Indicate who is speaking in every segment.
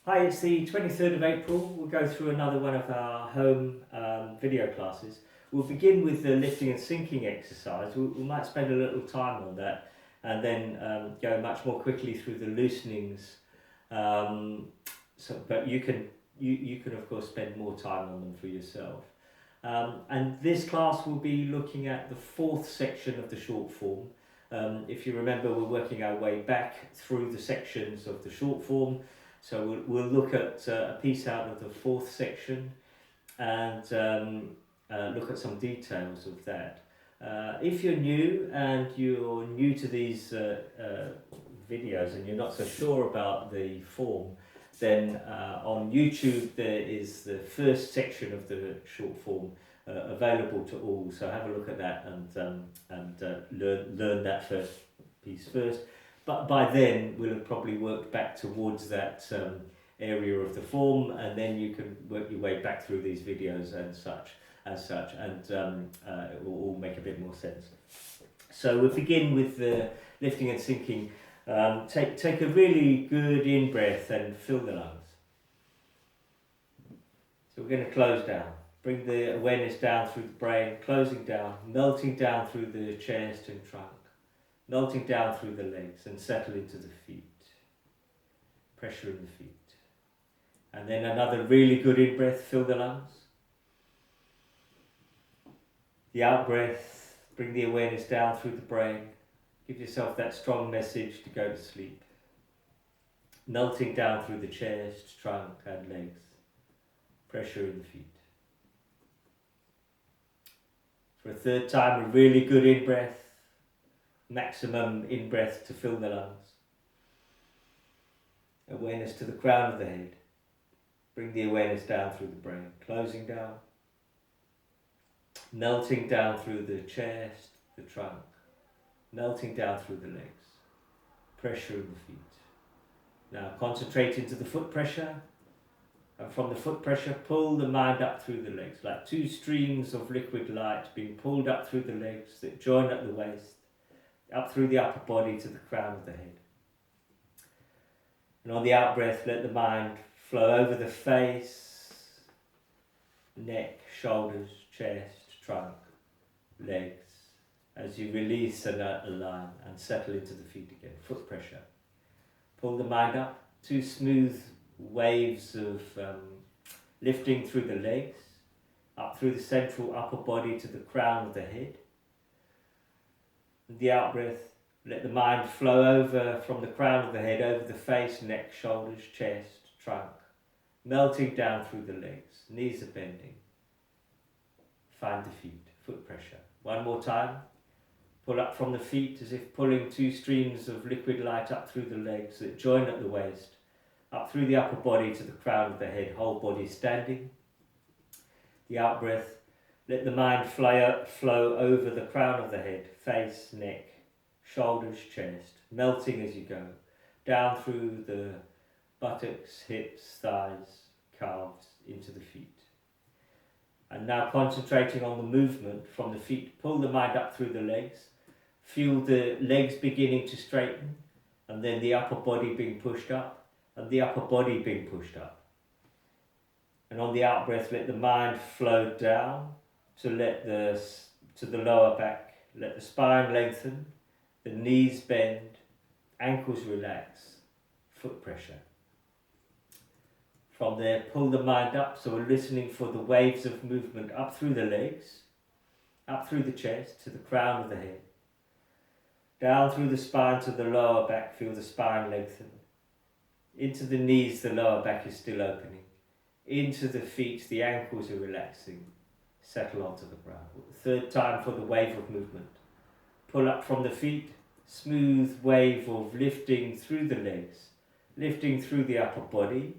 Speaker 1: Hi, it's the 23rd of April. We'll go through another one of our home video classes. We'll begin with the lifting and sinking exercise. We might spend a little time on that and then go much more quickly through the loosenings. But you can of course spend more time on them for yourself. And this class will be looking at the fourth section of the short form. If you remember, we're working our way back through the sections of the short form. So we'll look at a piece out of the fourth section and look at some details of that. If you're new to these videos and you're not so sure about the form, then on YouTube there is the first section of the short form available to all. So have a look at that and learn that first piece first. But by then we'll have probably worked back towards that area of the form, and then you can work your way back through these videos and such, and it will all make a bit more sense. So we'll begin with the lifting and sinking. Take a really good in-breath and fill the lungs. So we're going to close down. Bring the awareness down through the brain, closing down, melting down through the chest and trunk. Melting down through the legs and settle into the feet. Pressure in the feet. And then another really good in-breath, fill the lungs. The out-breath, bring the awareness down through the brain. Give yourself that strong message to go to sleep. Melting down through the chest, trunk and legs. Pressure in the feet. For a third time, a really good in-breath. Maximum in-breath to fill the lungs. Awareness to the crown of the head. Bring the awareness down through the brain, closing down. Melting down through the chest, the trunk. Melting down through the legs. Pressure in the feet. Now concentrate into the foot pressure. And from the foot pressure, pull the mind up through the legs, like two streams of liquid light being pulled up through the legs that join at the waist. Up through the upper body to the crown of the head. And on the out breath, let the mind flow over the face, neck, shoulders, chest, trunk, legs, as you release and align and settle into the feet again. Foot pressure. Pull the mind up, two smooth waves of lifting through the legs, up through the central upper body to the crown of the head. The out breath, let the mind flow over from the crown of the head, over the face, neck, shoulders, chest, trunk, melting down through the legs, knees are bending. Find the feet, foot pressure. One more time, pull up from the feet as if pulling two streams of liquid light up through the legs that join at the waist, up through the upper body to the crown of the head, whole body standing. The out breath, let the mind flow over the crown of the head, face, neck, shoulders, chest, melting as you go, down through the buttocks, hips, thighs, calves, into the feet. And now concentrating on the movement from the feet, pull the mind up through the legs, feel the legs beginning to straighten, and then the upper body being pushed up, and the upper body being pushed up. And on the out breath, let the mind flow down to the lower back, let the spine lengthen, the knees bend, ankles relax, foot pressure. From there, pull the mind up, so we're listening for the waves of movement up through the legs, up through the chest to the crown of the head, down through the spine to the lower back, feel the spine lengthen, into the knees, the lower back is still opening, into the feet, the ankles are relaxing. Settle onto the ground. Third time for the wave of movement. Pull up from the feet, smooth wave of lifting through the legs, lifting through the upper body,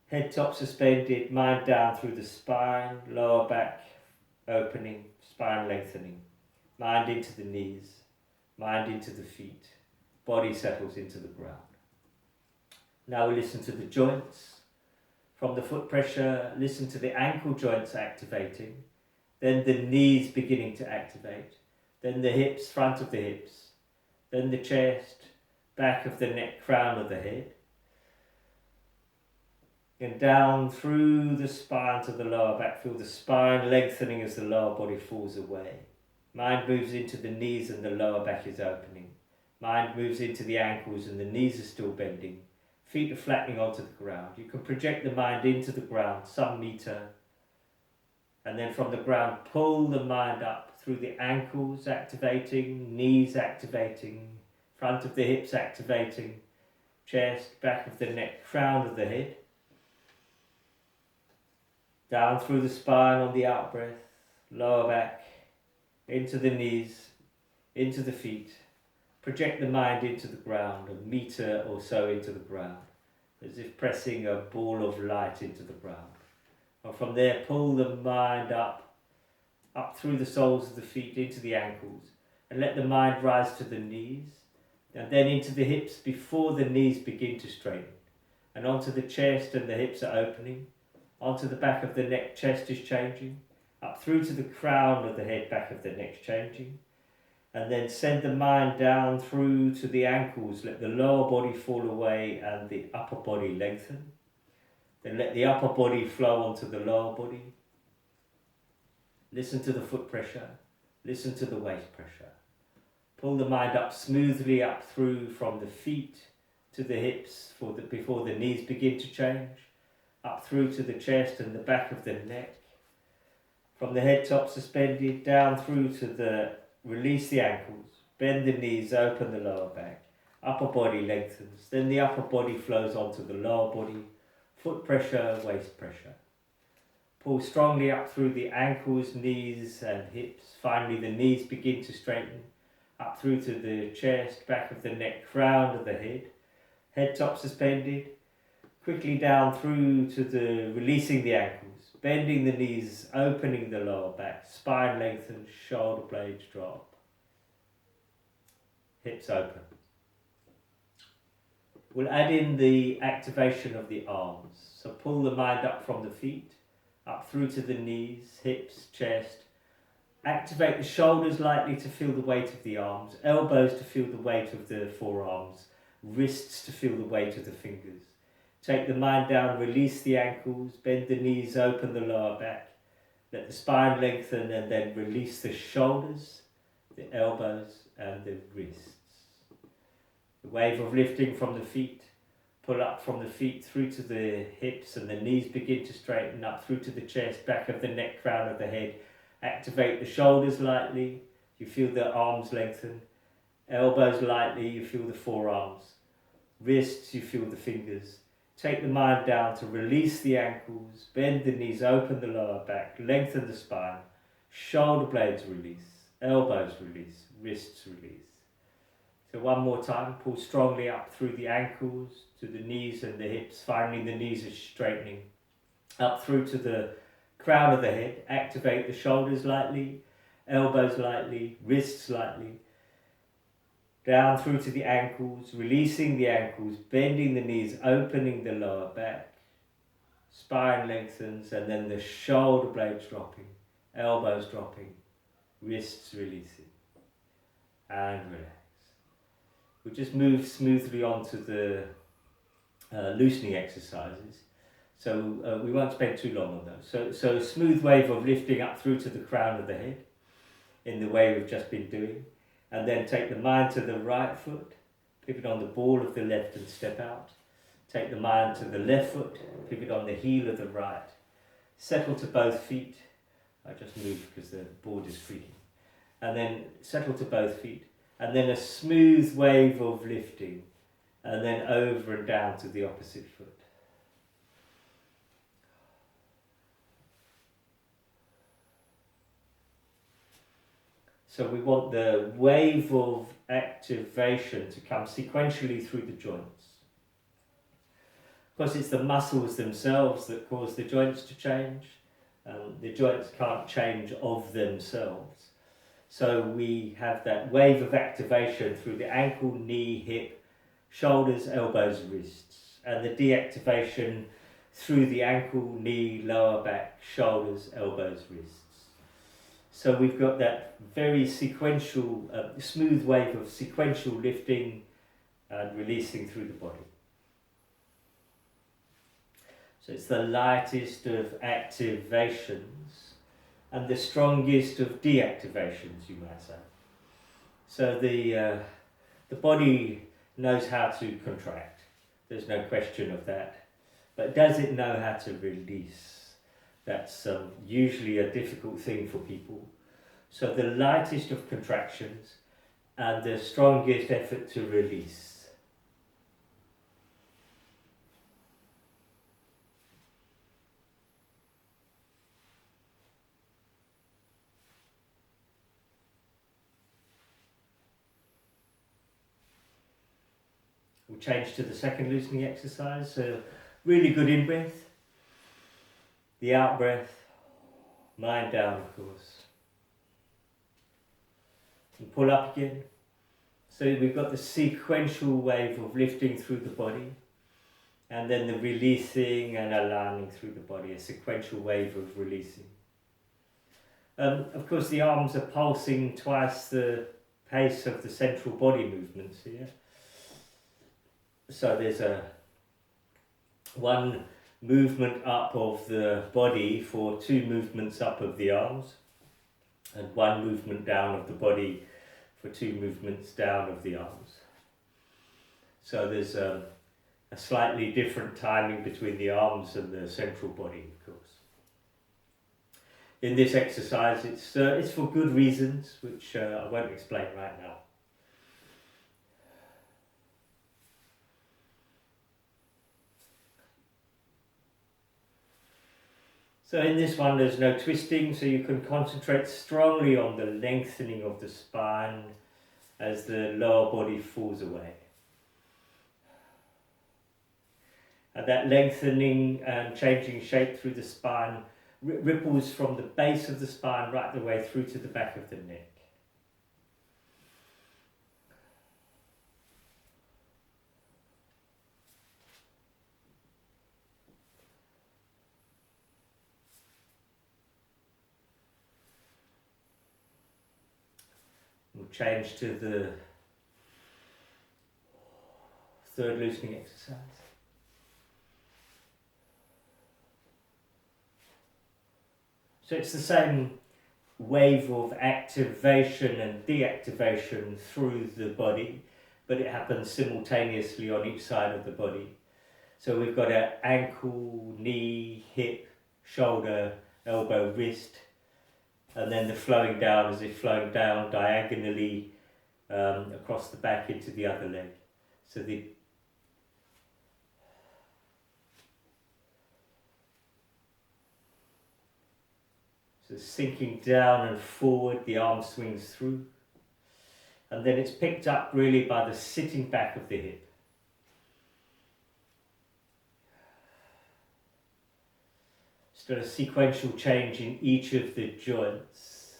Speaker 1: head top suspended, mind down through the spine, lower back opening, spine lengthening, mind into the knees, mind into the feet, body settles into the ground. Now we listen to the joints. From the foot pressure, listen to the ankle joints activating, then the knees beginning to activate, then the hips, front of the hips, then the chest, back of the neck, crown of the head, And down through the spine to the lower back. Feel the spine lengthening as the lower body falls away. Mind moves into the knees and the lower back is opening. Mind moves into the ankles and the knees are still bending. Feet are flattening onto the ground. You can project the mind into the ground, some meter. And then from the ground, pull the mind up through the ankles activating, knees activating, front of the hips activating, chest, back of the neck, crown of the head. Down through the spine on the out breath, lower back, into the knees, into the feet. Project the mind into the ground, a meter or so into the ground, as if pressing a ball of light into the ground. And from there, pull the mind up through the soles of the feet into the ankles, and let the mind rise to the knees, and then into the hips before the knees begin to straighten, and onto the chest and the hips are opening, onto the back of the neck, chest is changing, up through to the crown of the head, back of the neck changing, and then send the mind down through to the ankles, let the lower body fall away and the upper body lengthen. Then let the upper body flow onto the lower body. Listen to the foot pressure, listen to the waist pressure. Pull the mind up smoothly up through from the feet to the hips before the knees begin to change, up through to the chest and the back of the neck. From the head top suspended down through to the release the ankles, bend the knees, open the lower back, upper body lengthens, then the upper body flows onto the lower body, foot pressure, waist pressure. Pull strongly up through the ankles, knees and hips. Finally the knees begin to straighten, up through to the chest, back of the neck, crown of the head top suspended, quickly down through to the releasing the ankles, bending the knees, opening the lower back, spine lengthen, shoulder blades drop, hips open. We'll add in the activation of the arms. So pull the mind up from the feet, up through to the knees, hips, chest. Activate the shoulders lightly to feel the weight of the arms, elbows to feel the weight of the forearms, wrists to feel the weight of the fingers. Take the mind down, release the ankles, bend the knees, open the lower back. Let the spine lengthen and then release the shoulders, the elbows and the wrists. The wave of lifting from the feet, pull up from the feet through to the hips and the knees begin to straighten up through to the chest, back of the neck, crown of the head. Activate the shoulders lightly, you feel the arms lengthen. Elbows lightly, you feel the forearms. Wrists, you feel the fingers. Take the mind down to release the ankles, bend the knees, open the lower back, lengthen the spine. Shoulder blades release, elbows release, wrists release. So one more time, pull strongly up through the ankles to the knees and the hips. Finally the knees are straightening. Up through to the crown of the head. Activate the shoulders lightly, elbows lightly, wrists lightly. Down through to the ankles, releasing the ankles, bending the knees, opening the lower back. Spine lengthens and then the shoulder blades dropping, elbows dropping, wrists releasing. And relax. We'll just move smoothly on to the loosening exercises. So we won't spend too long on those. So a smooth wave of lifting up through to the crown of the head in the way we've just been doing. And then take the mind to the right foot, pivot on the ball of the left and step out. Take the mind to the left foot, pivot on the heel of the right. Settle to both feet. I just moved because the board is creaking. And then settle to both feet. And then a smooth wave of lifting. And then over and down to the opposite foot. So we want the wave of activation to come sequentially through the joints. Of course, it's the muscles themselves that cause the joints to change. The joints can't change of themselves. So we have that wave of activation through the ankle, knee, hip, shoulders, elbows, wrists. And the deactivation through the ankle, knee, lower back, shoulders, elbows, wrists. So we've got that very sequential, smooth wave of sequential lifting and releasing through the body. So it's the lightest of activations and the strongest of deactivations, you might say. So the body knows how to contract. There's no question of that. But does it know how to release? That's usually a difficult thing for people. So the lightest of contractions and the strongest effort to release. We'll change to the second loosening exercise. So really good in breath. The out breath. Mind down, of course. And pull up again. So we've got the sequential wave of lifting through the body. And then the releasing and aligning through the body. A sequential wave of releasing. Of course, the arms are pulsing twice the pace of the central body movements here. So there's one movement up of the body for 2 movements up of the arms, and 1 movement down of the body for 2 movements down of the arms. So there's a slightly different timing between the arms and the central body, of course. In this exercise, it's for good reasons, which I won't explain right now. So in this one there's no twisting, so you can concentrate strongly on the lengthening of the spine as the lower body falls away. And that lengthening and changing shape through the spine ripples from the base of the spine right the way through to the back of the neck. We'll change to the third loosening exercise. So it's the same wave of activation and deactivation through the body, but it happens simultaneously on each side of the body. So we've got an ankle, knee, hip, shoulder, elbow, wrist, and then the flowing down as if flowing down diagonally across the back into the other leg. So sinking down and forward, the arm swings through. And then it's picked up really by the sitting back of the hip. It's got a sequential change in each of the joints.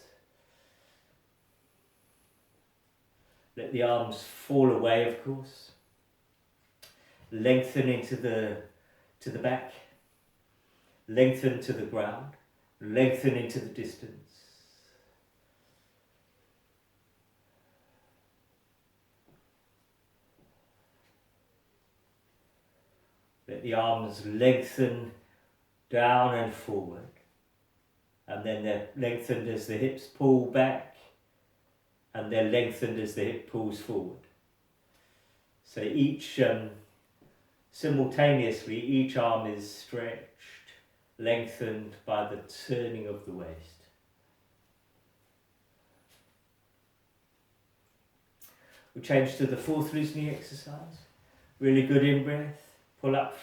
Speaker 1: Let the arms fall away, of course. Lengthen into to the back. Lengthen to the ground. Lengthen into the distance. Let the arms lengthen down and forward. And then they're lengthened as the hips pull back. And they're lengthened as the hip pulls forward. So simultaneously, each arm is stretched, lengthened by the turning of the waist. We'll change to the fourth loosening exercise. Really good in breath. Pull up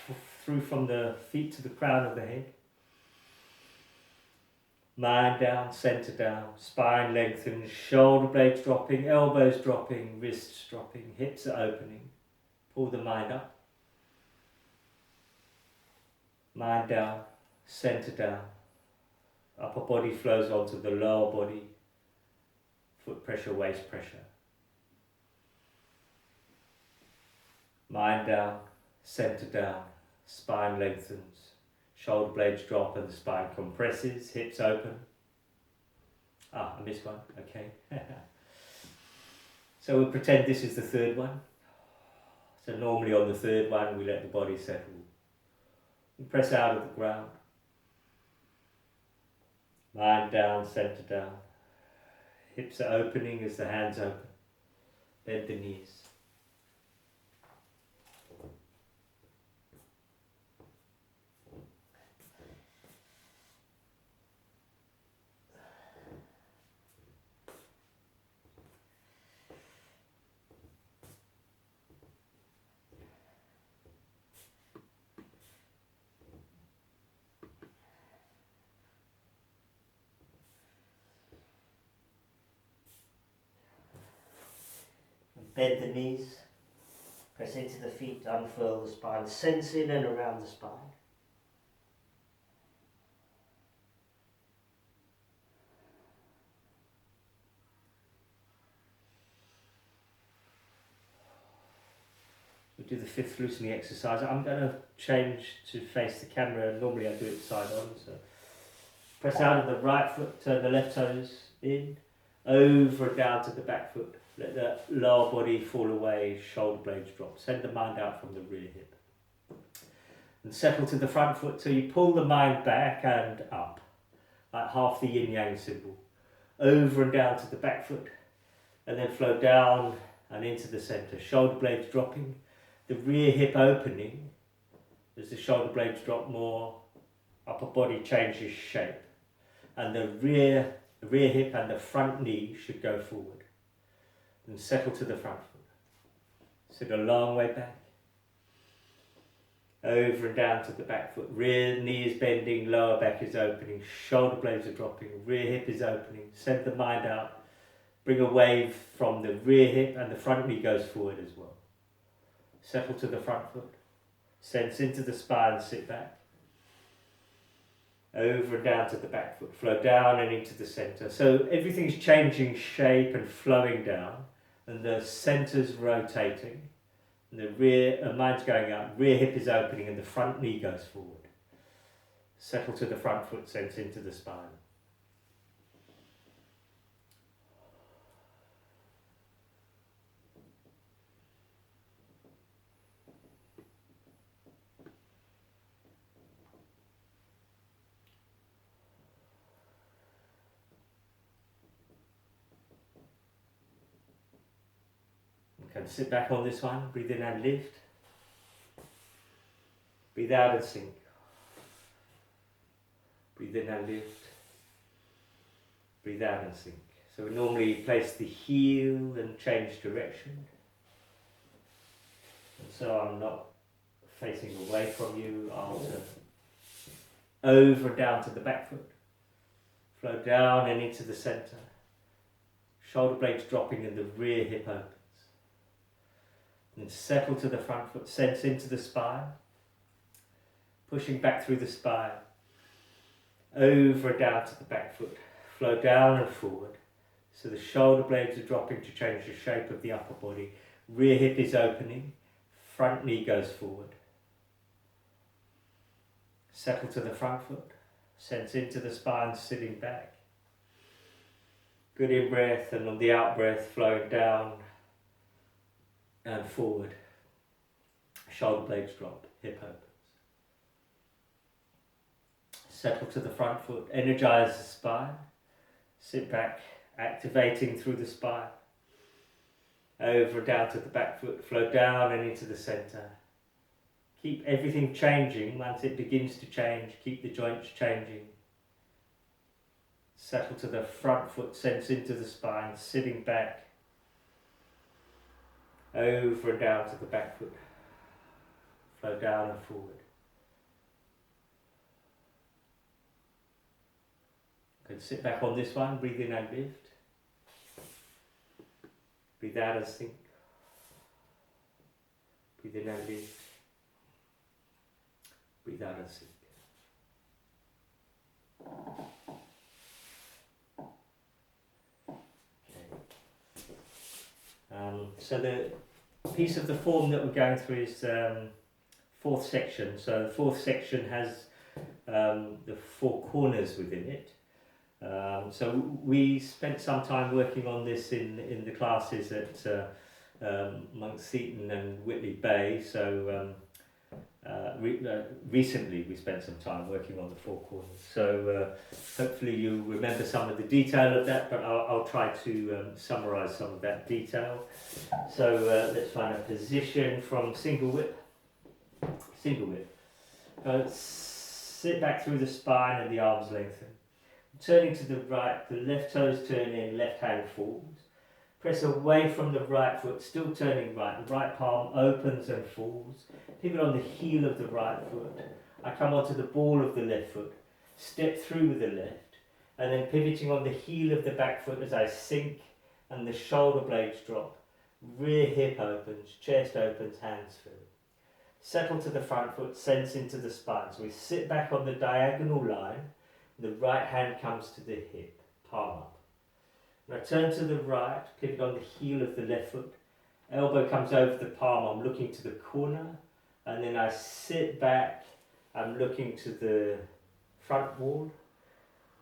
Speaker 1: through from the feet to the crown of the head. Mind down, center down, spine lengthened, shoulder blades dropping, elbows dropping, wrists dropping, hips are opening. Pull the mind up. Mind down, center down. Upper body flows onto the lower body. Foot pressure, waist pressure. Mind down, center down, spine lengthens. Shoulder blades drop and the spine compresses, hips open. I missed one, okay. So we'll pretend this is the third one. So normally on the third one we let the body settle. And press out of the ground. Mind down, centre down. Hips are opening as the hands open. Bend the knees. Bend the knees. Press into the feet, unfurl the spine. Sense in and around the spine. We do the fifth loosening exercise. I'm going to change to face the camera. Normally I do it side on. So press out of the right foot, turn the left toes in, over and down to the back foot. Let the lower body fall away, shoulder blades drop. Send the mind out from the rear hip. And settle to the front foot till you pull the mind back and up, like half the yin-yang symbol. Over and down to the back foot, and then flow down and into the centre. Shoulder blades dropping, the rear hip opening. As the shoulder blades drop more, upper body changes shape. And the rear hip and the front knee should go forward. And settle to the front foot. Sit a long way back. Over and down to the back foot. Rear knee is bending, lower back is opening, shoulder blades are dropping, rear hip is opening. Send the mind out. Bring a wave from the rear hip and the front knee goes forward as well. Settle to the front foot. Sense into the spine, sit back. Over and down to the back foot. Flow down and into the centre. So everything's changing shape and flowing down. And the centre's rotating. And the rear, mind's going up, rear hip is opening and the front knee goes forward. Settle to the front foot, sense into the spine. Okay, sit back on this one, breathe in and lift. Breathe out and sink. Breathe in and lift. Breathe out and sink. So we normally place the heel and change direction. And so I'm not facing away from you. I'll turn over and down to the back foot. Flow down and into the centre. Shoulder blades dropping and the rear hip opens. And settle to the front foot. Sense into the spine. Pushing back through the spine. Over and down to the back foot. Flow down and forward. So the shoulder blades are dropping to change the shape of the upper body. Rear hip is opening. Front knee goes forward. Settle to the front foot. Sense into the spine, sitting back. Good in breath, and on the out breath, flowing down and forward. Shoulder blades drop, hip opens. Settle to the front foot, energize the spine. Sit back, activating through the spine. Over and down to the back foot, flow down and into the centre. Keep everything changing. Once it begins to change, keep the joints changing. Settle to the front foot, sense into the spine, sitting back. Over and down to the back foot. Flow down and forward. Good, sit back on this one, breathe in and lift. Breathe out and sink. Breathe in and lift. Breathe out and sink. Okay. So the piece of the form that we're going through is fourth section. So the fourth section has the four corners within it. So we spent some time working on this in the classes at Monk Seaton and Whitley Bay. So Recently we spent some time working on the four corners, so hopefully you remember some of the detail of that, but I'll try to summarise some of that detail. So let's find a position from single whip. Single whip. Sit back through the spine and the arms lengthen. Turning to the right, the left toes turn in, left hand falls. Press away from the right foot, still turning right. The right palm opens and falls. Pivot on the heel of the right foot. I come onto the ball of the left foot. Step through with the left. And then pivoting on the heel of the back foot as I sink and the shoulder blades drop. Rear hip opens, chest opens, hands fill. Settle to the front foot, sense into the spine. So we sit back on the diagonal line. The right hand comes to the hip, palm up. When I turn to the right, pivot on the heel of the left foot. Elbow comes over the palm, I'm looking to the corner. And then I sit back, I'm looking to the front wall.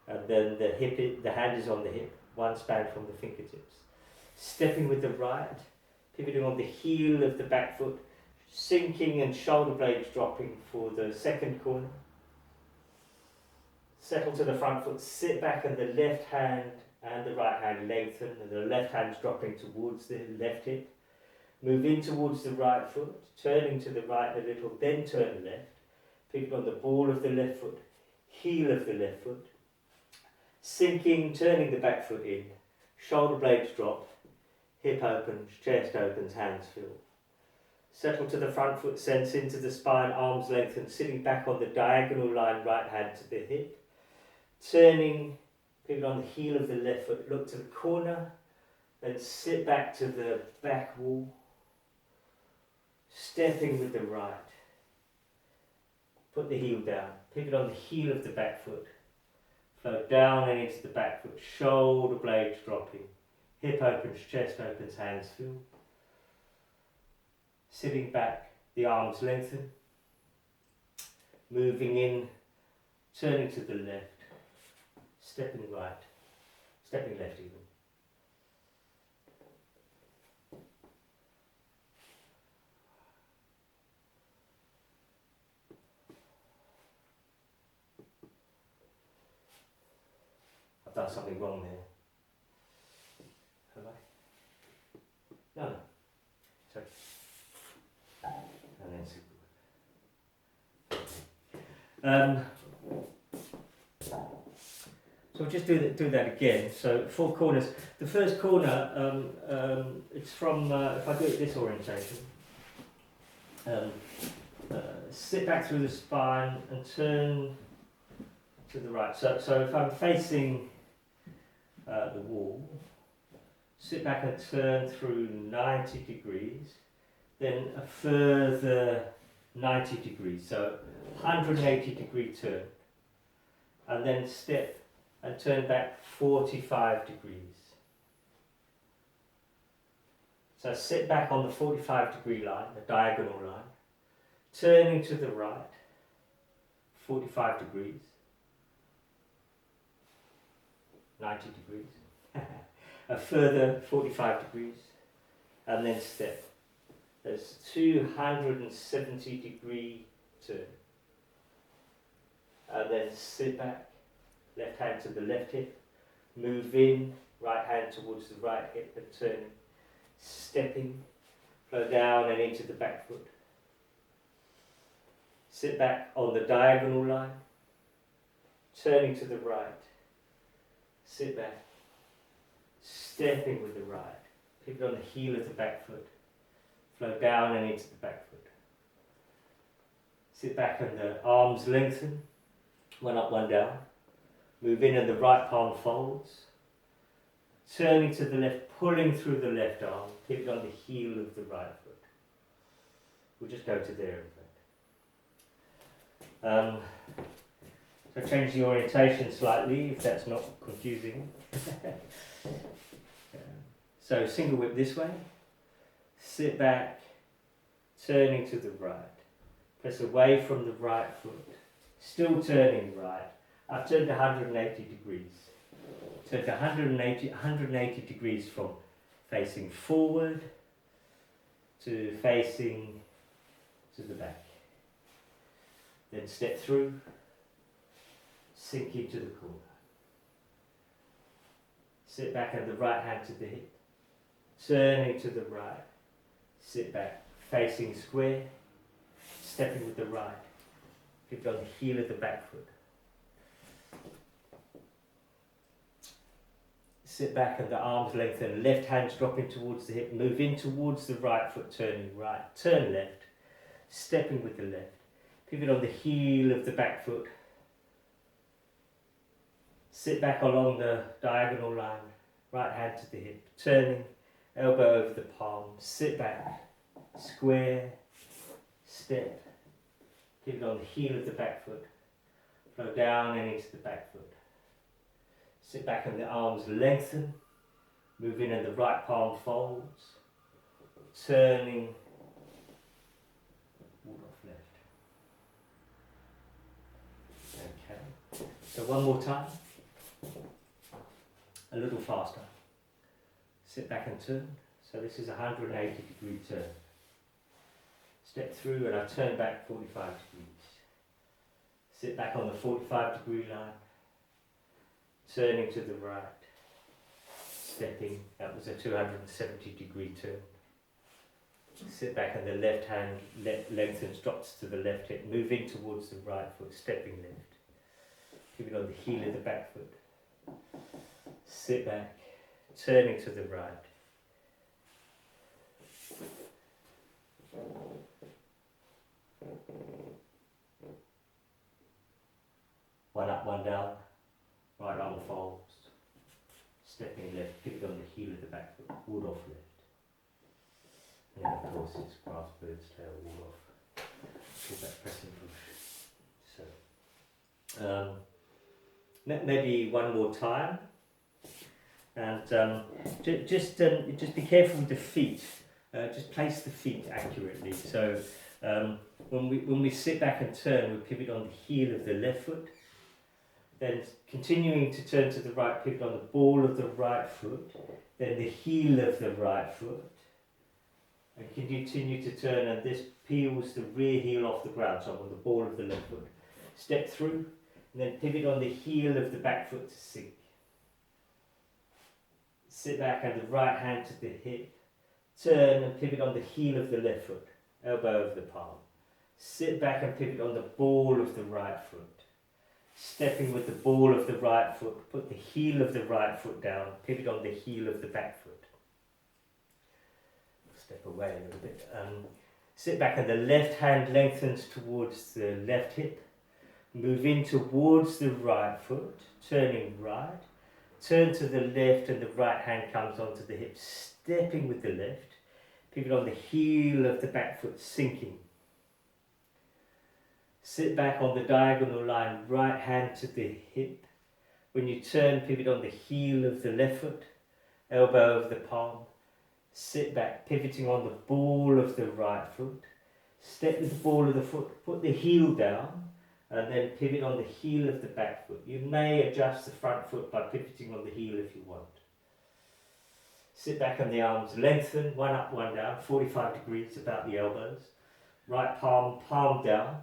Speaker 1: And then the hand is on the hip, one span from the fingertips. Stepping with the right, pivoting on the heel of the back foot, sinking and shoulder blades dropping for the second corner. Settle to the front foot, sit back and the left hand and the right hand lengthen and the left hand's dropping towards the left hip. Move in towards the right foot, turning to the right a little, then turn left. Pivot on the ball of the left foot, heel of the left foot. Sinking, turning the back foot in, shoulder blades drop, hip opens, chest opens, hands fill. Settle to the front foot, sense into the spine, arms lengthen, sitting back on the diagonal line, right hand to the hip. Turning, pivot on the heel of the left foot, look to the corner, then sit back to the back wall. Stepping with the right. Put the heel down, pivot on the heel of the back foot. Flow down and into the back foot, shoulder blades dropping. Hip opens, chest opens, hands fill. Sitting back, the arms lengthen. Moving in, turning to the left. Stepping right, stepping left even. I've done something wrong there. Have I? No. Sorry. And then so we'll just do that again. So 4 corners. The first corner, it's from, if I do it this orientation, sit back through the spine and turn to the right. So if I'm facing the wall, sit back and turn through 90 degrees, then a further 90 degrees, so 180 degree turn, and then step and turn back 45 degrees. So sit back on the 45 degree line, the diagonal line, turning to the right, 45 degrees, 90 degrees, a further 45 degrees, and then step. There's 270 degree turn. And then sit back, left hand to the left hip, move in, right hand towards the right hip and turning, stepping, flow down and into the back foot. Sit back on the diagonal line, turning to the right, sit back, stepping with the right, pivot on the heel of the back foot, flow down and into the back foot. Sit back and the arms lengthen, one up, one down. Move in and the right palm folds. Turning to the left, pulling through the left arm, pivot on the heel of the right foot. We'll just go to there in fact. So change the orientation slightly if that's not confusing. So single whip this way. Sit back, turning to the right. Press away from the right foot. Still turning right. I've turned 180 degrees. Turned 180 degrees from facing forward to facing to the back. Then step through, sink into the corner. Sit back and the right hand to the hip, turning to the right. Sit back, facing square, stepping with the right. Pivot on the heel of the back foot. Sit back and the arms lengthen, left hand's dropping towards the hip, move in towards the right foot, turning right, turn left, stepping with the left. Pivot on the heel of the back foot. Sit back along the diagonal line, right hand to the hip, turning, elbow over the palm, sit back, square, step. Pivot on the heel of the back foot, flow down and into the back foot. Sit back and the arms lengthen, move in and the right palm folds, turning, ward off left. Okay, so one more time, a little faster. Sit back and turn, so this is a 180-degree turn. Step through and I turn back 45 degrees. Sit back on the 45-degree line. Turning to the right, stepping, that was a 270-degree turn. Sit back and the left hand lengthens, drops to the left hip, move in towards the right foot, stepping left. Pivot on the heel of the back foot. Sit back, turning to the right. One up, one down. Right arm folds, stepping left, pivot on the heel of the back foot, ward off left. And then of course it's grass bird's tail, ward off. Pull back, press and push. So, maybe one more time. And just be careful with the feet. Just place the feet accurately. So when we sit back and turn, we pivot on the heel of the left foot. Then continuing to turn to the right, pivot on the ball of the right foot, then the heel of the right foot, and continue to turn, and this peels the rear heel off the ground, so I'm on the ball of the left foot. Step through, and then pivot on the heel of the back foot to sink. Sit back and the right hand to the hip, turn and pivot on the heel of the left foot, elbow over the palm. Sit back and pivot on the ball of the right foot. Stepping with the ball of the right foot, put the heel of the right foot down, pivot on the heel of the back foot. Step away a little bit. Sit back and the left hand lengthens towards the left hip. Move in towards the right foot, turning right. Turn to the left and the right hand comes onto the hip, stepping with the left. Pivot on the heel of the back foot, sinking. Sit back on the diagonal line, right hand to the hip. When you turn, pivot on the heel of the left foot, elbow over the palm. Sit back, pivoting on the ball of the right foot. Step with the ball of the foot, put the heel down, and then pivot on the heel of the back foot. You may adjust the front foot by pivoting on the heel if you want. Sit back and the arms lengthen, one up, one down, 45 degrees about the elbows. Right palm, palm down.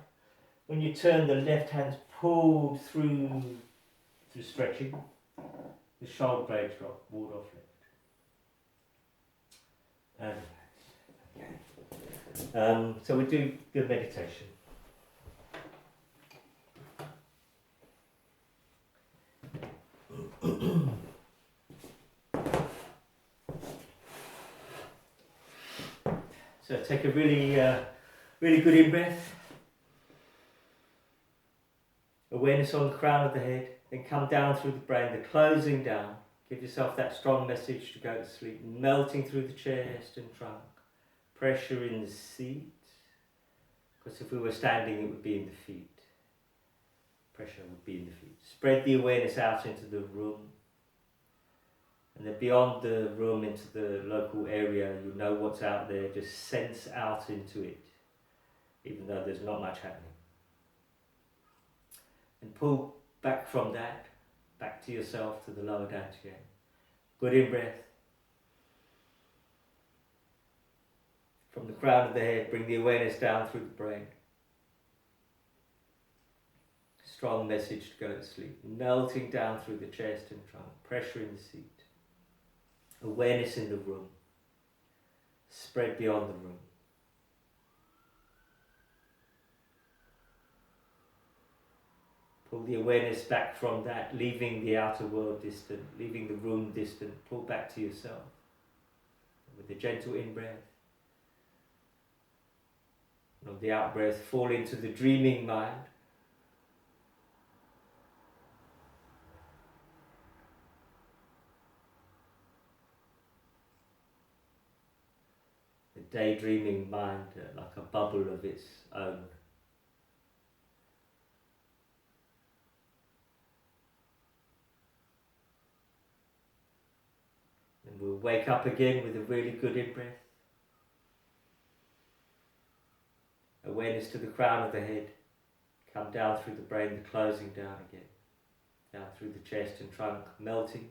Speaker 1: When you turn, the left hand's pulled through stretching. The shoulder blades drop, ward off left. And relax. So we do the meditation. So take a really good in-breath. Awareness on the crown of the head, then come down through the brain, the closing down. Give yourself that strong message to go to sleep, melting through the chest and trunk. Pressure in the seat, because if we were standing it would be in the feet. Pressure would be in the feet. Spread the awareness out into the room, and then beyond the room into the local area, you know what's out there, just sense out into it, even though there's not much happening. And pull back from that, back to yourself, to the lower dantian. Good in-breath. From the crown of the head, bring the awareness down through the brain. strong message to go to sleep. Melting down through the chest and trunk, pressure in the seat. Awareness in the room. Spread beyond the room. Pull the awareness back from that, leaving the outer world distant, leaving the room distant. Pull back to yourself. With a gentle in-breath. And on the out-breath, fall into the dreaming mind. The daydreaming mind, like a bubble of its own. And we'll wake up again with a really good in-breath. Awareness to the crown of the head. Come down through the brain, the closing down again. Down through the chest and trunk, melting.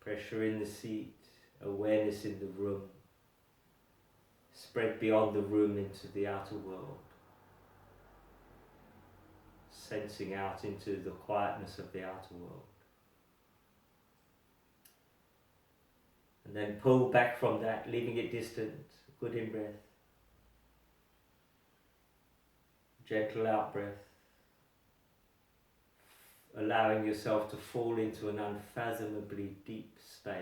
Speaker 1: Pressure in the seat. Awareness in the room. Spread beyond the room into the outer world. Sensing out into the quietness of the outer world. And then pull back from that, leaving it distant. Good in-breath. Gentle out-breath. Allowing yourself to fall into an unfathomably deep space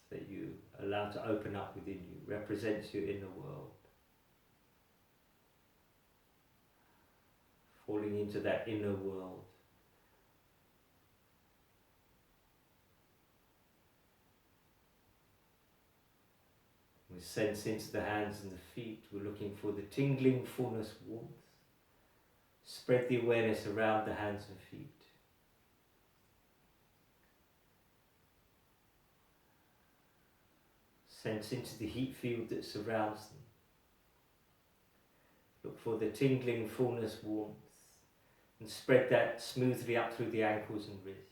Speaker 1: that you allow to open up within you, represents your inner world. Falling into that inner world. We sense into the hands and the feet. We're looking for the tingling fullness, warmth. Spread the awareness around the hands and feet. Sense into the heat field that surrounds them. Look for the tingling fullness, warmth, and spread that smoothly up through the ankles and wrists,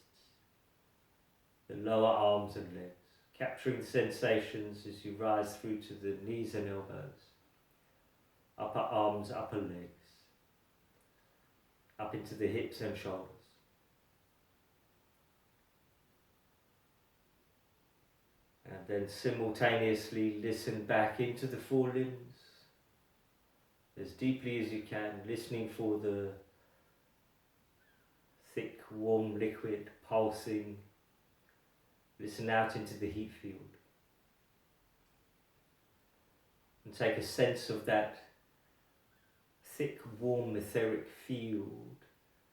Speaker 1: the lower arms and legs, capturing the sensations as you rise through to the knees and elbows, upper arms, upper legs, up into the hips and shoulders. And then simultaneously listen back into the forelimbs as deeply as you can, listening for the thick, warm liquid pulsing. Listen out into the heat field. And take a sense of that thick, warm, etheric field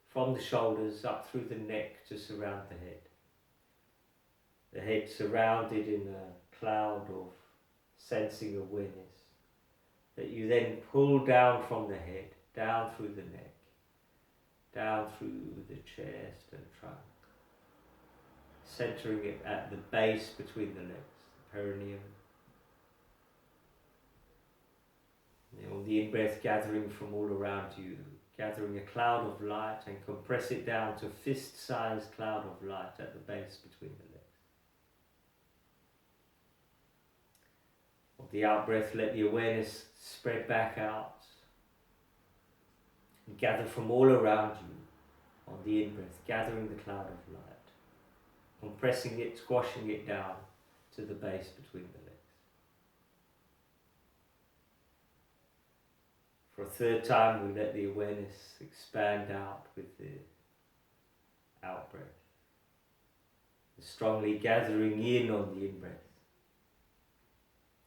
Speaker 1: from the shoulders up through the neck to surround the head. The head surrounded in a cloud of sensing awareness that you then pull down from the head, down through the neck, down through the chest and trunk, centering it at the base between the legs, the perineum. And on the in-breath, gathering from all around you, gathering a cloud of light and compress it down to a fist-sized cloud of light at the base between the legs. Of the out-breath, let the awareness spread back out and gather from all around you. On the in-breath, gathering the cloud of light, compressing it, squashing it down to the base between the legs. For a third time, we let the awareness expand out with the out-breath, strongly gathering in on the in-breath.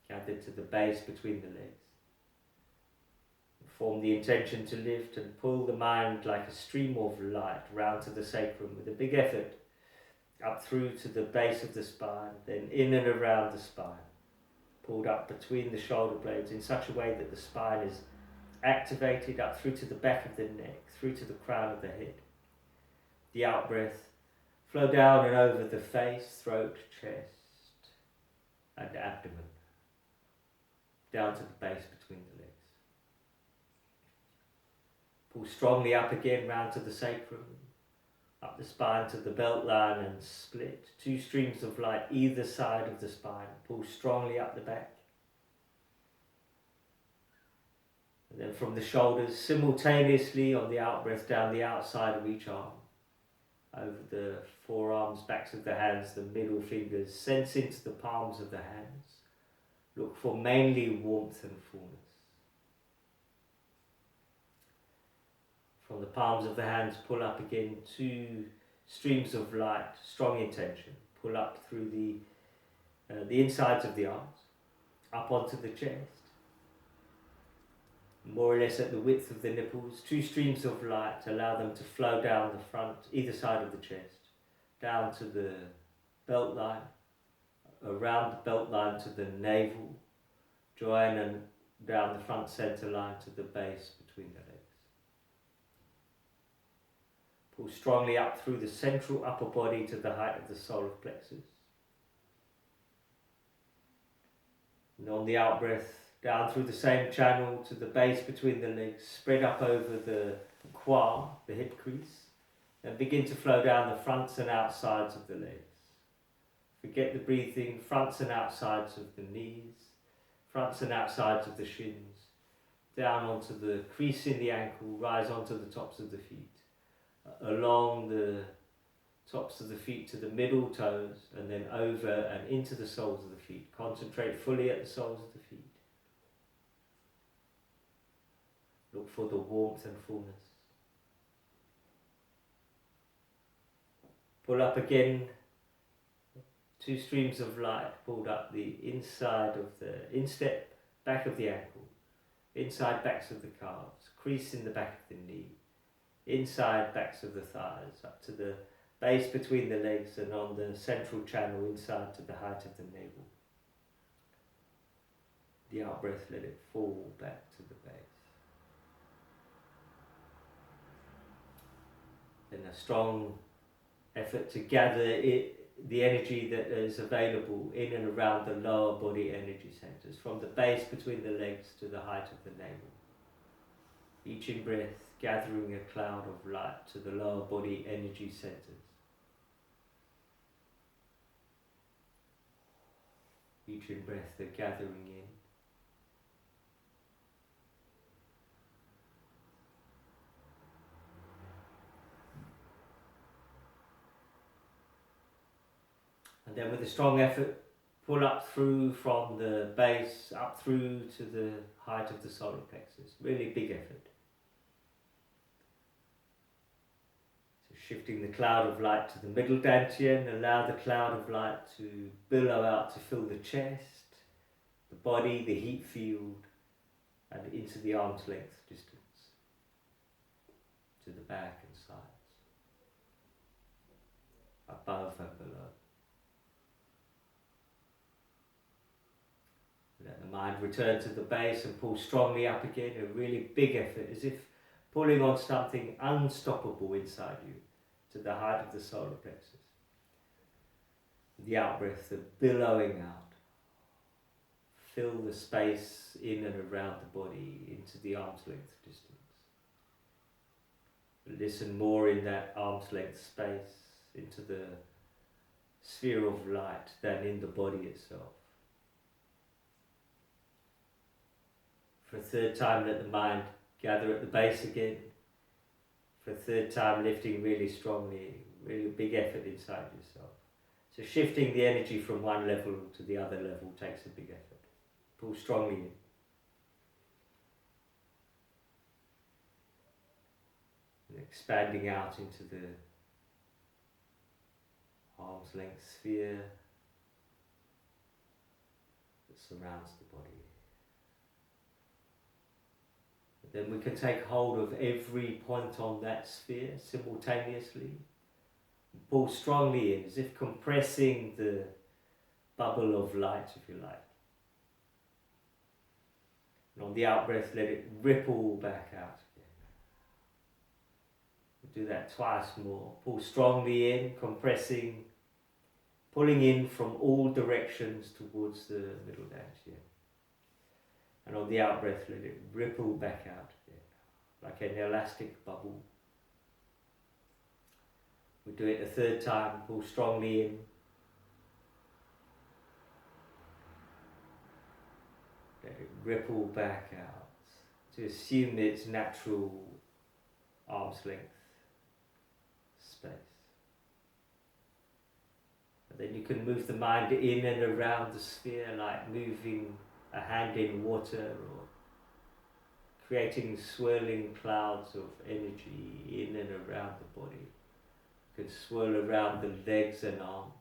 Speaker 1: Gather to the base between the legs. Form the intention to lift and pull the mind like a stream of light round to the sacrum with a big effort, up through to the base of the spine, then in and around the spine, pulled up between the shoulder blades in such a way that the spine is activated up through to the back of the neck, through to the crown of the head. The out-breath, flow down and over the face, throat, chest and abdomen, down to the base between the legs. Pull strongly up again, round to the sacrum, up the spine to the belt line and split. 2 streams of light either side of the spine. Pull strongly up the back. And then from the shoulders, simultaneously on the out-breath, down the outside of each arm. over the forearms, backs of the hands, the middle fingers. Sense into the palms of the hands. Look for mainly warmth and fullness. From the palms of the hands, pull up again 2 streams of light, strong intention. Pull up through the insides of the arms, up onto the chest. More or less at the width of the nipples, 2 streams of light, allow them to flow down the front, either side of the chest, down to the belt line, around the belt line to the navel, join and down the front center line to the base between the legs. Pull strongly up through the central upper body to the height of the solar plexus. And on the out breath, down through the same channel to the base between the legs, spread up over the quad, the hip crease, and begin to flow down the fronts and outsides of the legs. Forget the breathing, fronts and outsides of the knees, fronts and outsides of the shins, down onto the crease in the ankle, rise onto the tops of the feet, along the tops of the feet to the middle toes, and then over and into the soles of the feet. Concentrate fully at the soles of the feet. Look for the warmth and fullness. Pull up again, 2 streams of light pulled up the inside of the instep, back of the ankle, inside backs of the calves, crease in the back of the knee, inside backs of the thighs, up to the base between the legs and on the central channel inside to the height of the navel. The out breath, let it fall back to the base. Then a strong effort to gather the energy that is available in and around the lower body energy centers, from the base between the legs to the height of the navel. Each in breath, gathering a cloud of light to the lower body energy centers. Each in breath, the gathering in. And then with a strong effort, pull up through from the base, up through to the height of the solar plexus. Really big effort. So shifting the cloud of light to the middle dantian, allow the cloud of light to billow out to fill the chest, the body, the heat field, and into the arm's length distance, to the back and sides, above and below. Let the mind return to the base and pull strongly up again, a really big effort, as if pulling on something unstoppable inside you, to the height of the solar plexus. The out breath, the billowing out. Fill the space in and around the body, into the arm's length distance. Listen more in that arm's length space, into the sphere of light, than in the body itself. For a 3rd time, let the mind gather at the base again. For a 3rd time, lifting really strongly, really big effort inside yourself. So shifting the energy from one level to the other level takes a big effort. Pull strongly in. And expanding out into the arm's length sphere that surrounds the body. Then we can take hold of every point on that sphere simultaneously. Pull strongly in, as if compressing the bubble of light, if you like. And on the out breath, let it ripple back out again. We'll do that twice more. Pull strongly in, compressing, pulling in from all directions towards the middle dantian. And on the out breath, let it ripple back out again, like an elastic bubble. We do it a 3rd time, pull strongly in. Let it ripple back out to assume its natural arm's length space. Then you can move the mind in and around the sphere, like moving a hand in water or creating swirling clouds of energy in and around the body. You can swirl around the legs and arms,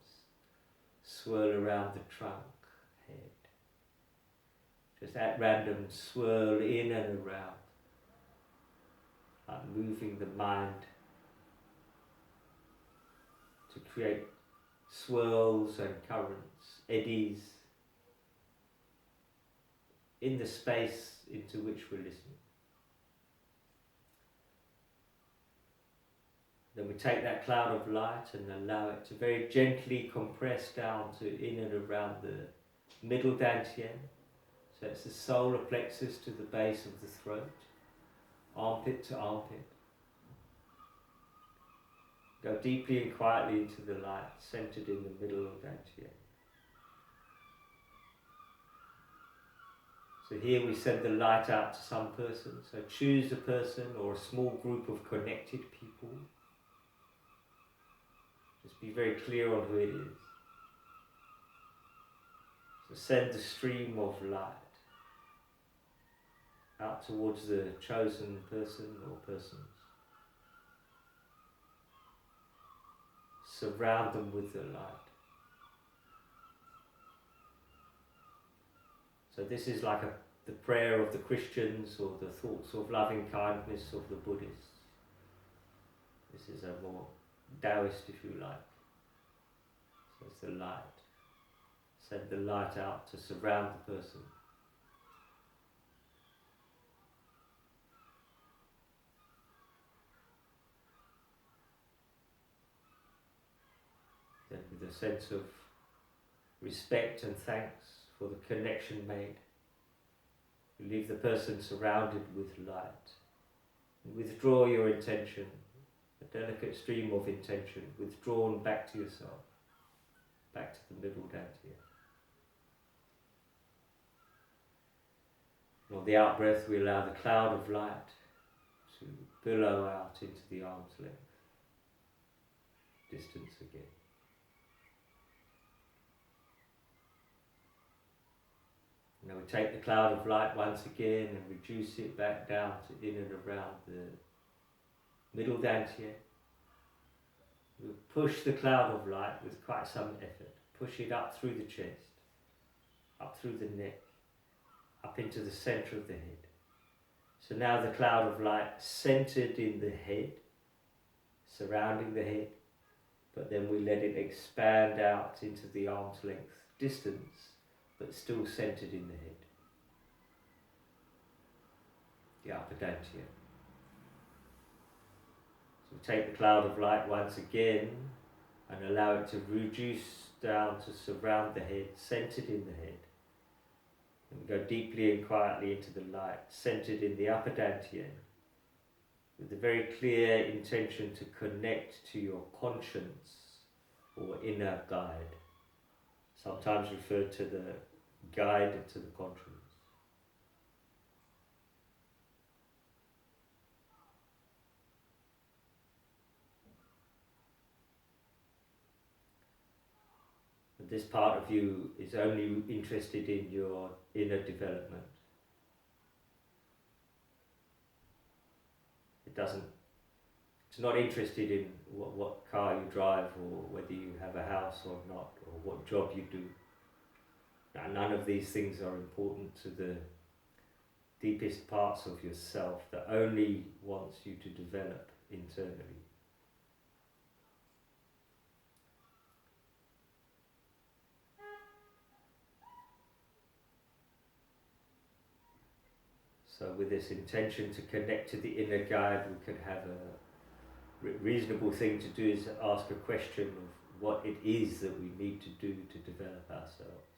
Speaker 1: swirl around the trunk, head. Just at random, swirl in and around, like moving the mind to create swirls and currents, eddies in the space into which we're listening. Then we take that cloud of light and allow it to very gently compress down to in and around the middle dantian. So it's the solar plexus to the base of the throat, armpit to armpit. Go deeply and quietly into the light, centered in the middle of dantian. So here we send the light out to some person. So choose a person or a small group of connected people. Just be very clear on who it is. So send the stream of light out towards the chosen person or persons. Surround them with the light. So this is like the prayer of the Christians or the thoughts of loving kindness of the Buddhists. This is a more Taoist, if you like. So it's the light. Send the light out to surround the person. Then with a sense of respect and thanks for the connection made, you leave the person surrounded with light. And withdraw your intention, a delicate stream of intention, withdrawn back to yourself, back to the middle dantian. And on the out breath, we allow the cloud of light to billow out into the arm's length, distance again. Now we take the cloud of light once again and reduce it back down to in and around the middle dantian. We push the cloud of light with quite some effort. Push it up through the chest, up through the neck, up into the center of the head. So now the cloud of light centered in the head, surrounding the head, but then we let it expand out into the arm's length distance, but still centered in the head, the upper dantian. So take the cloud of light once again and allow it to reduce down to surround the head, centered in the head. And go deeply and quietly into the light, centered in the upper dantian, with a very clear intention to connect to your conscience or inner guide. Sometimes referred to the guide to the conscience. But this part of you is only interested in your inner development. It's not interested in what car you drive or whether you have a house or not, or what job you do. Now, none of these things are important to the deepest parts of yourself that only wants you to develop internally. So with this intention to connect to the inner guide, we could have a reasonable thing to do is ask a question of what it is that we need to do to develop ourselves.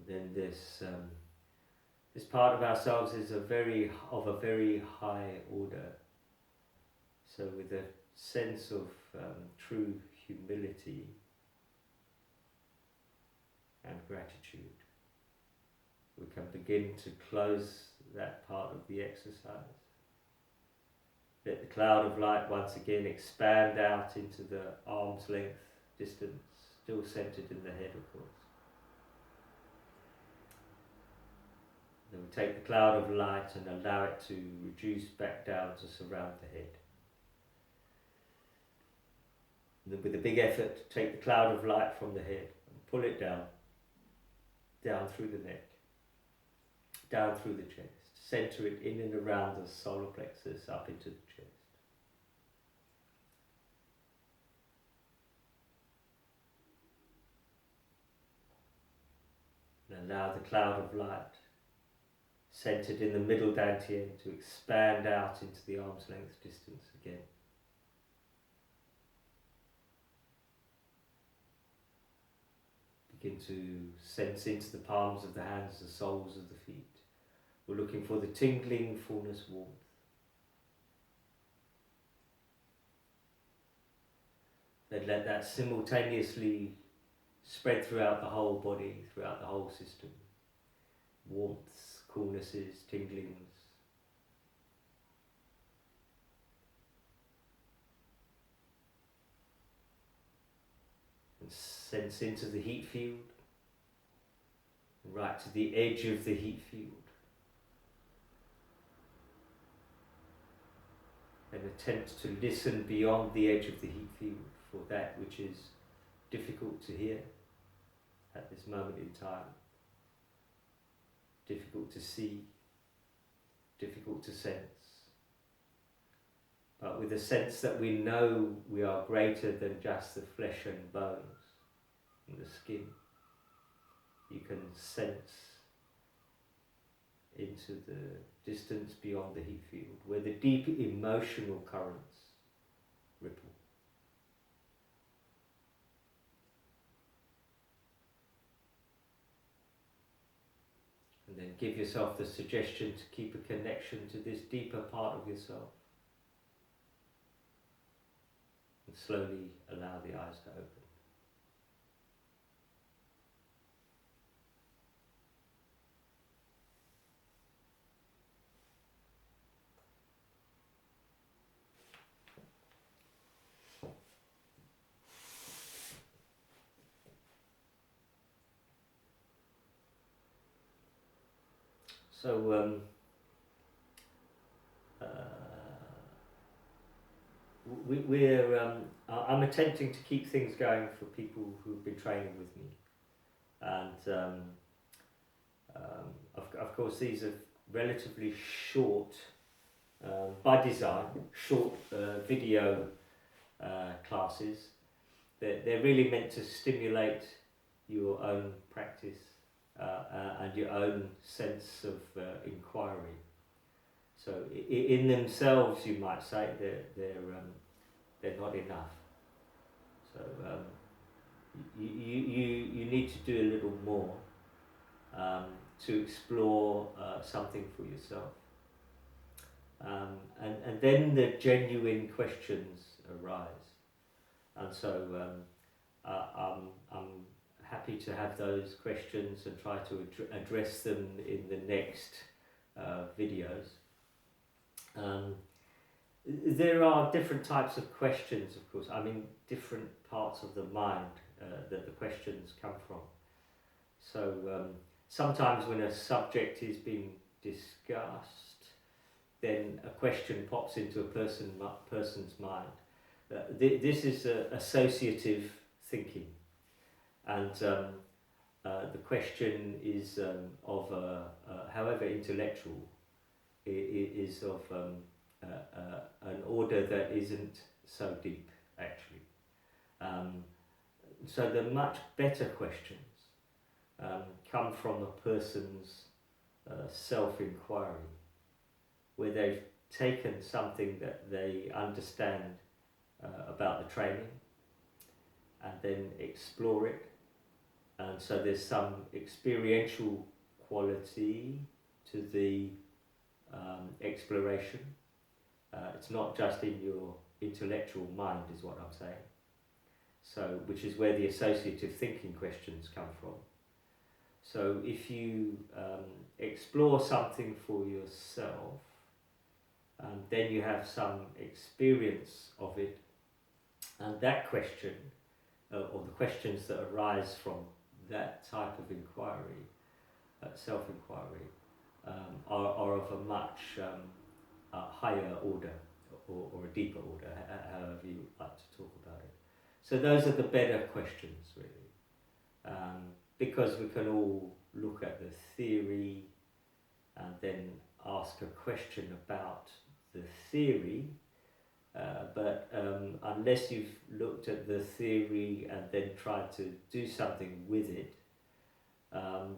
Speaker 1: Then this part of ourselves is of a very high order. So with a sense of true humility and gratitude, we can begin to close that part of the exercise. Let the cloud of light once again expand out into the arm's length distance, still centered in the head, of course. Then we take the cloud of light and allow it to reduce back down to surround the head. And then with a big effort, take the cloud of light from the head and pull it down through the neck, down through the chest, center it in and around the solar plexus up into the chest. And allow the cloud of light centered in the middle dantian to expand out into the arm's length distance again. Begin to sense into the palms of the hands, the soles of the feet. We're looking for the tingling fullness warmth. Then let that simultaneously spread throughout the whole body, throughout the whole system. Warmths, coolnesses, tinglings. And sense into the heat field, right to the edge of the heat field. And attempt to listen beyond the edge of the heat field for that which is difficult to hear at this moment in time, difficult to see, difficult to sense, but with a sense that we know we are greater than just the flesh and bones and the skin. You can sense into the distance beyond the heat field, where the deep emotional currents ripple. And then give yourself the suggestion to keep a connection to this deeper part of yourself. And slowly allow the eyes to open. So I'm attempting to keep things going for people who've been training with me, and of course these are relatively short, by design, short video classes. They're really meant to stimulate your own practice and your own sense of inquiry. So in themselves, you might say they're not enough. So you need to do a little more to explore something for yourself, and then the genuine questions arise, and so I'm happy to have those questions and try to address them in the next videos. There are different types of questions, of course. I mean, different parts of the mind that the questions come from. So sometimes when a subject is being discussed, then a question pops into a person's mind. This is associative thinking. And the question is of, however intellectual, is of an order that isn't so deep, actually. So the much better questions come from a person's self-inquiry, where they've taken something that they understand about the training and then explore it. And so there's some experiential quality to the exploration. It's not just in your intellectual mind, is what I'm saying. So, which is where the associative thinking questions come from. So if you explore something for yourself, and then you have some experience of it, and that question, or the questions that arise from that type of inquiry, self-inquiry, are of a much higher order, or a deeper order, however you like to talk about it. So those are the better questions, really, because we can all look at the theory and then ask a question about the theory, but unless you've looked at the theory and then tried to do something with it,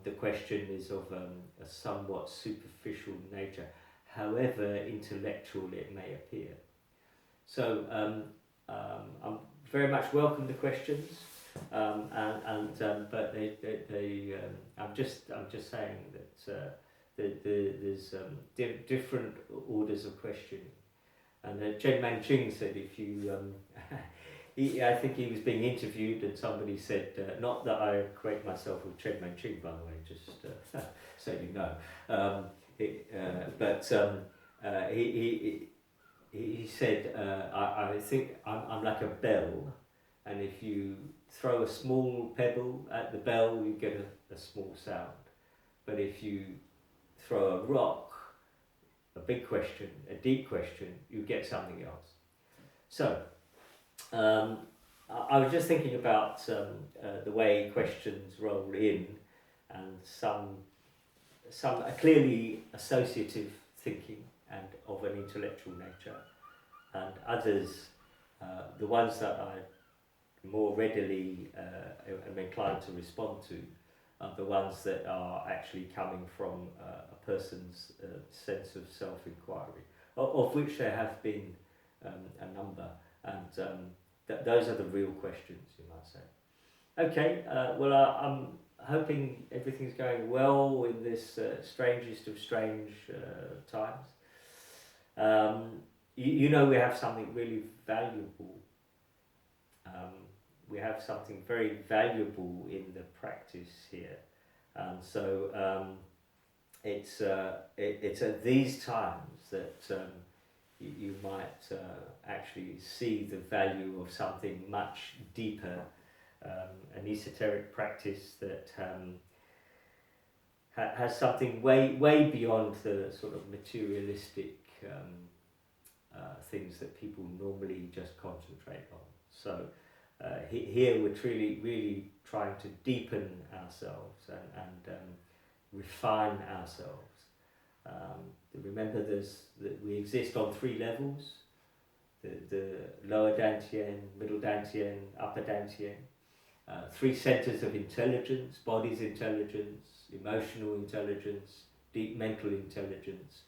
Speaker 1: the question is of a somewhat superficial nature, however intellectual it may appear. So I'm very much welcome the questions, but I'm just saying that there's different orders of questioning. And Chen Manching said, if you, I think he was being interviewed, and somebody said, not that I equate myself with Chen Manching, by the way, just so you know, he said, I think I'm like a bell, and if you throw a small pebble at the bell, you get a small sound. But if you throw a rock, a big question, a deep question, you get something else. So, I was just thinking about the way questions roll in, and some are clearly associative thinking and of an intellectual nature, and others, the ones that I more readily am inclined to respond to, are the ones that are actually coming from a person's sense of self-inquiry, of which there have been a number, and those are the real questions, you might say. Okay, well, I'm hoping everything's going well in this strangest of strange times. You know, we have something really valuable. We have something very valuable in the practice here, and so it's at these times that you might actually see the value of something much deeper, an esoteric practice that has something way beyond the sort of materialistic things that people normally just concentrate on. So here we're really trying to deepen ourselves and refine ourselves. Remember, that we exist on 3 levels: the lower Dantian, middle Dantian, upper Dantian. 3 centers of intelligence: body's intelligence, emotional intelligence, deep mental intelligence.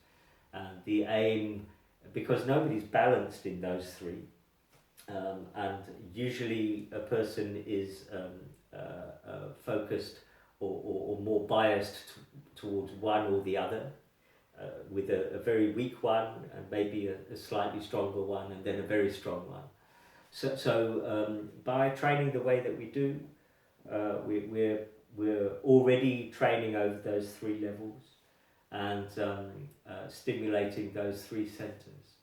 Speaker 1: And the aim, because nobody's balanced in those 3, and usually a person is focused or more biased towards one or the other, with a very weak one, and maybe a slightly stronger one, and then a very strong one. So by training the way that we do, we're already training over those 3 levels, and stimulating those 3 centers.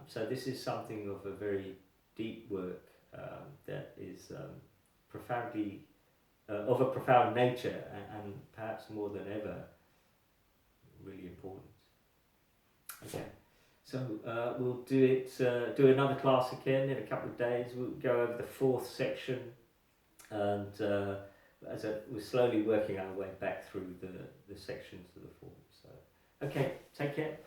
Speaker 1: So this is something of a very deep work that is profoundly of a profound nature, and perhaps more than ever really important. Okay, so we'll do another class again in a couple of days. We'll go over the 4th section, and we're slowly working our way back through the sections of the form. So, okay, take care.